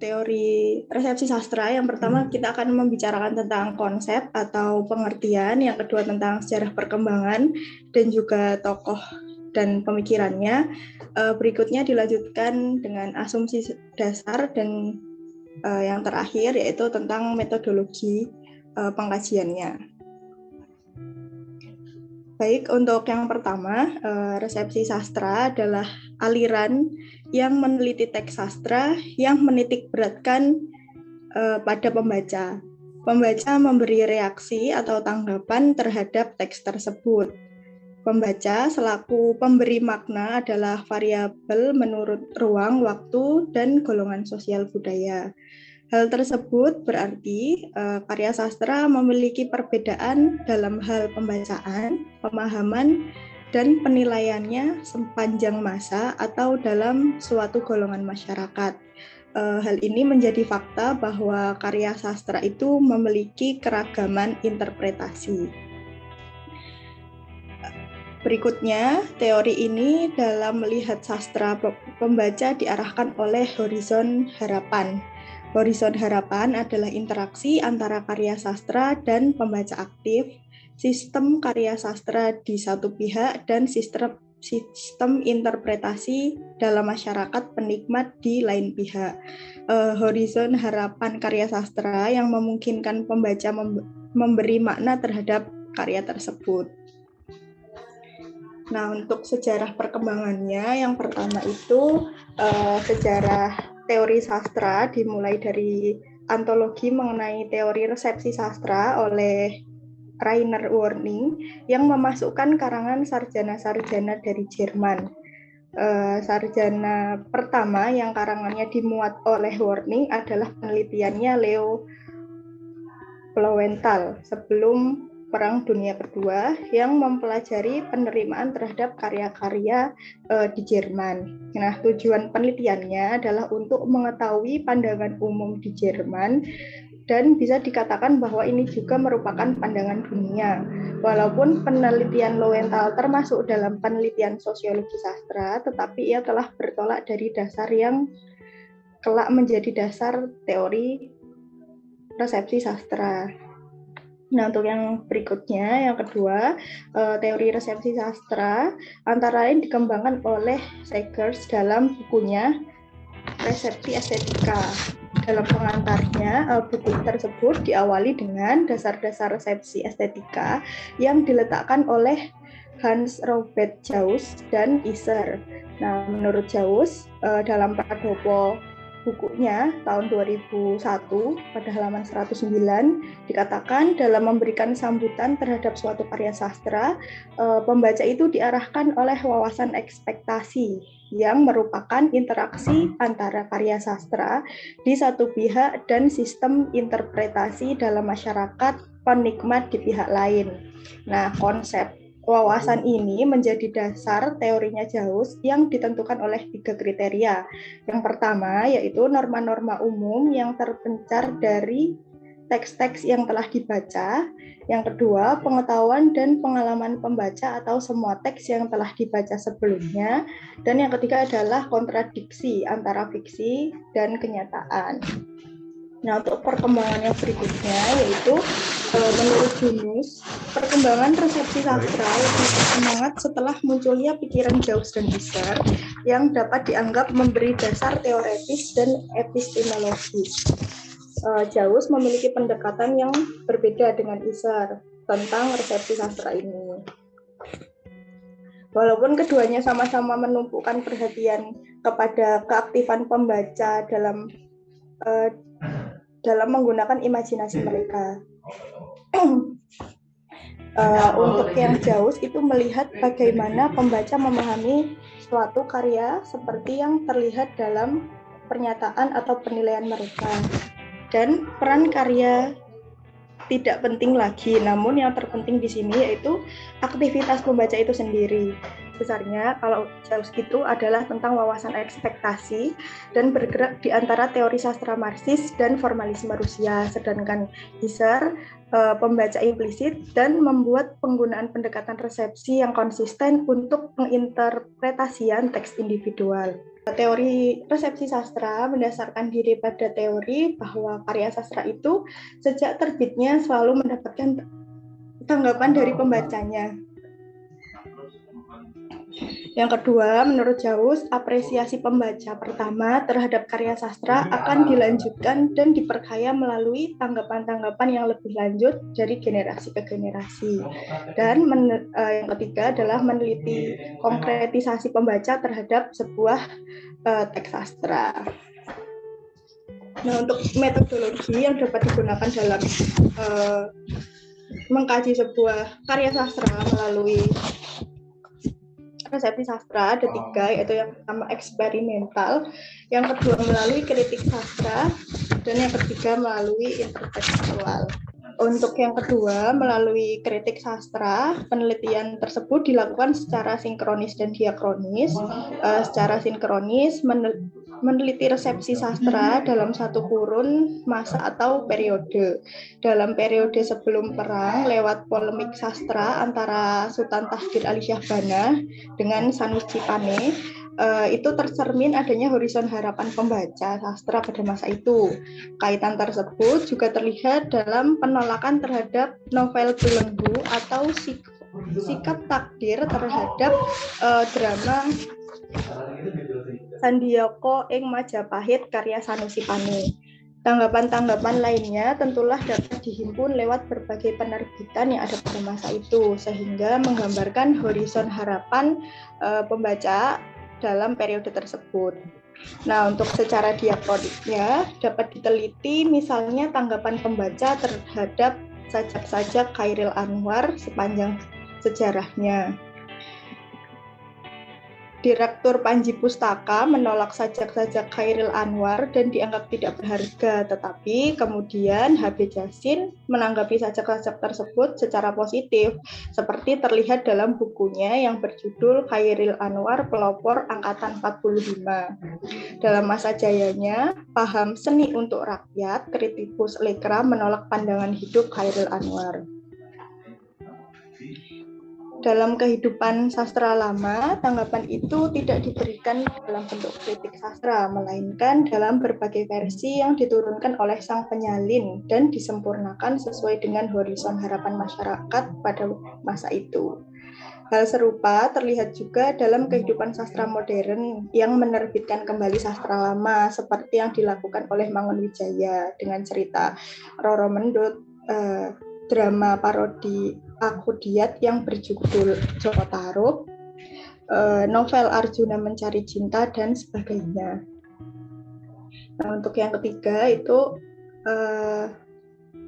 teori resepsi sastra. Yang pertama kita akan membicarakan tentang konsep atau pengertian, yang kedua tentang sejarah perkembangan dan juga tokoh dan pemikirannya. Berikutnya dilanjutkan dengan asumsi dasar dan yang terakhir yaitu tentang metodologi pengkajiannya. Baik, untuk yang pertama, resepsi sastra adalah aliran yang meneliti teks sastra yang menitik beratkan pada pembaca. Pembaca memberi reaksi atau tanggapan terhadap teks tersebut. Pembaca selaku pemberi makna adalah variabel menurut ruang, waktu, dan golongan sosial budaya. Hal tersebut berarti karya sastra memiliki perbedaan dalam hal pembacaan, pemahaman, dan penilaiannya sepanjang masa atau dalam suatu golongan masyarakat. Hal ini menjadi fakta bahwa karya sastra itu memiliki keragaman interpretasi. Berikutnya, teori ini dalam melihat sastra pembaca diarahkan oleh horizon harapan. Horizon harapan adalah interaksi antara karya sastra dan pembaca aktif, sistem karya sastra di satu pihak, dan sistem interpretasi dalam masyarakat penikmat di lain pihak. Horizon harapan karya sastra yang memungkinkan pembaca memberi makna terhadap karya tersebut. Nah, untuk sejarah perkembangannya, yang pertama itu sejarah teori sastra dimulai dari antologi mengenai teori resepsi sastra oleh Rainer Werning yang memasukkan karangan sarjana-sarjana dari Jerman. Sarjana pertama yang karangannya dimuat oleh Werning adalah penelitiannya Leo Lowenthal sebelum Perang Dunia Kedua yang mempelajari penerimaan terhadap karya-karya di Jerman. Nah, tujuan penelitiannya adalah untuk mengetahui pandangan umum di Jerman dan bisa dikatakan bahwa ini juga merupakan pandangan dunia. Walaupun penelitian Lowenthal termasuk dalam penelitian sosiologi sastra, tetapi ia telah bertolak dari dasar yang kelak menjadi dasar teori resepsi sastra. Nah, untuk yang berikutnya, yang kedua, teori resepsi sastra antara lain dikembangkan oleh Segers dalam bukunya Resepsi Estetika. Dalam pengantarnya, buku tersebut diawali dengan dasar-dasar resepsi estetika yang diletakkan oleh Hans Robert Jauss dan Isser. Nah, menurut Jauss, dalam Pradopo bukunya tahun 2001 pada halaman 109 dikatakan dalam memberikan sambutan terhadap suatu karya sastra, pembaca itu diarahkan oleh wawasan ekspektasi yang merupakan interaksi antara karya sastra di satu pihak dan sistem interpretasi dalam masyarakat penikmat di pihak lain. Nah, konsep wawasan ini menjadi dasar teorinya Jauss yang ditentukan oleh 3 kriteria. Yang pertama yaitu norma-norma umum yang terpencar dari teks-teks yang telah dibaca. Yang kedua, pengetahuan dan pengalaman pembaca atau semua teks yang telah dibaca sebelumnya. Dan yang ketiga adalah kontradiksi antara fiksi dan kenyataan. Nah, untuk perkembangan yang berikutnya yaitu menurut Junus, perkembangan resepsi sastra lebih bersemangat setelah munculnya pikiran Jauss dan Isser yang dapat dianggap memberi dasar teoretis dan epistemologis. Jauss memiliki pendekatan yang berbeda dengan Isser tentang resepsi sastra ini. Walaupun keduanya sama-sama menumpukan perhatian kepada keaktifan pembaca dalam menggunakan imajinasi mereka. Untuk yang Jauss itu melihat bagaimana pembaca memahami suatu karya seperti yang terlihat dalam pernyataan atau penilaian mereka. Dan peran karya tidak penting lagi, namun yang terpenting di sini yaitu aktivitas pembaca itu sendiri. Besarnya kalau Jauss itu adalah tentang wawasan ekspektasi dan bergerak di antara teori sastra Marxis dan formalisme Rusia, sedangkan Isser pembaca implisit dan membuat penggunaan pendekatan resepsi yang konsisten untuk penginterpretasian teks individual. Teori resepsi sastra mendasarkan diri pada teori bahwa karya sastra itu sejak terbitnya selalu mendapatkan tanggapan dari pembacanya. Yang kedua, menurut Jaus, apresiasi pembaca pertama terhadap karya sastra akan dilanjutkan dan diperkaya melalui tanggapan-tanggapan yang lebih lanjut dari generasi ke generasi. Dan yang ketiga adalah meneliti konkretisasi pembaca terhadap sebuah teks sastra. Nah, untuk metodologi yang dapat digunakan dalam mengkaji sebuah karya sastra melalui resepsi sastra ada 3, yaitu yang pertama eksperimental, yang kedua melalui kritik sastra, dan yang ketiga melalui intertekstual. Untuk yang kedua, melalui kritik sastra, penelitian tersebut dilakukan secara sinkronis dan diakronis. Secara sinkronis, meneliti resepsi sastra dalam satu kurun masa atau periode. Dalam periode sebelum perang, lewat polemik sastra antara Sultan Tahdir Ali Syahbana dengan Sanusi Pane, itu tercermin adanya horizon harapan pembaca sastra pada masa itu. Kaitan tersebut juga terlihat dalam penolakan terhadap novel belenggu atau sikap takdir terhadap drama Sandiaka ing Majapahit karya Sanusi Pane. Tanggapan-tanggapan lainnya tentulah dapat dihimpun lewat berbagai penerbitan yang ada pada masa itu, sehingga menggambarkan horizon harapan pembaca dalam periode tersebut. Nah, untuk secara diakroniknya dapat diteliti misalnya tanggapan pembaca terhadap sajak-sajak Chairil Anwar sepanjang sejarahnya. Direktur Panji Pustaka menolak sajak-sajak Chairil Anwar dan dianggap tidak berharga, tetapi kemudian HB Jasin menanggapi sajak-sajak tersebut secara positif, seperti terlihat dalam bukunya yang berjudul Chairil Anwar Pelopor Angkatan 45. Dalam masa jayanya, paham seni untuk rakyat, kritikus Lekra menolak pandangan hidup Chairil Anwar. Dalam kehidupan sastra lama, tanggapan itu tidak diberikan dalam bentuk kritik sastra, melainkan dalam berbagai versi yang diturunkan oleh sang penyalin dan disempurnakan sesuai dengan horizon harapan masyarakat pada masa itu. Hal serupa terlihat juga dalam kehidupan sastra modern yang menerbitkan kembali sastra lama, seperti yang dilakukan oleh Mangunwijaya dengan cerita Roro Mendut, drama parodi Aku Diat yang berjudul Joko Tarub, novel Arjuna Mencari Cinta, dan sebagainya. Nah, untuk yang ketiga itu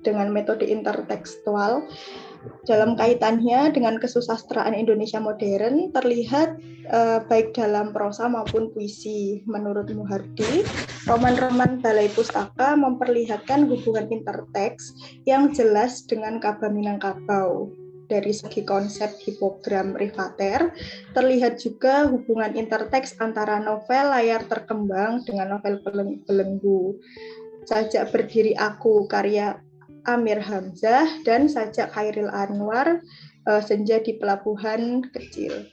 dengan metode intertekstual, dalam kaitannya dengan kesusastraan Indonesia modern terlihat baik dalam prosa maupun puisi. Menurut Muhardi, roman-roman Balai Pustaka memperlihatkan hubungan interteks yang jelas dengan Kaba Minangkabau. Dari segi konsep hipogram rivater, terlihat juga hubungan interteks antara novel layar terkembang dengan novel belenggu. Sajak Berdiri Aku karya Amir Hamzah dan sajak Chairil Anwar Senja di Pelabuhan Kecil.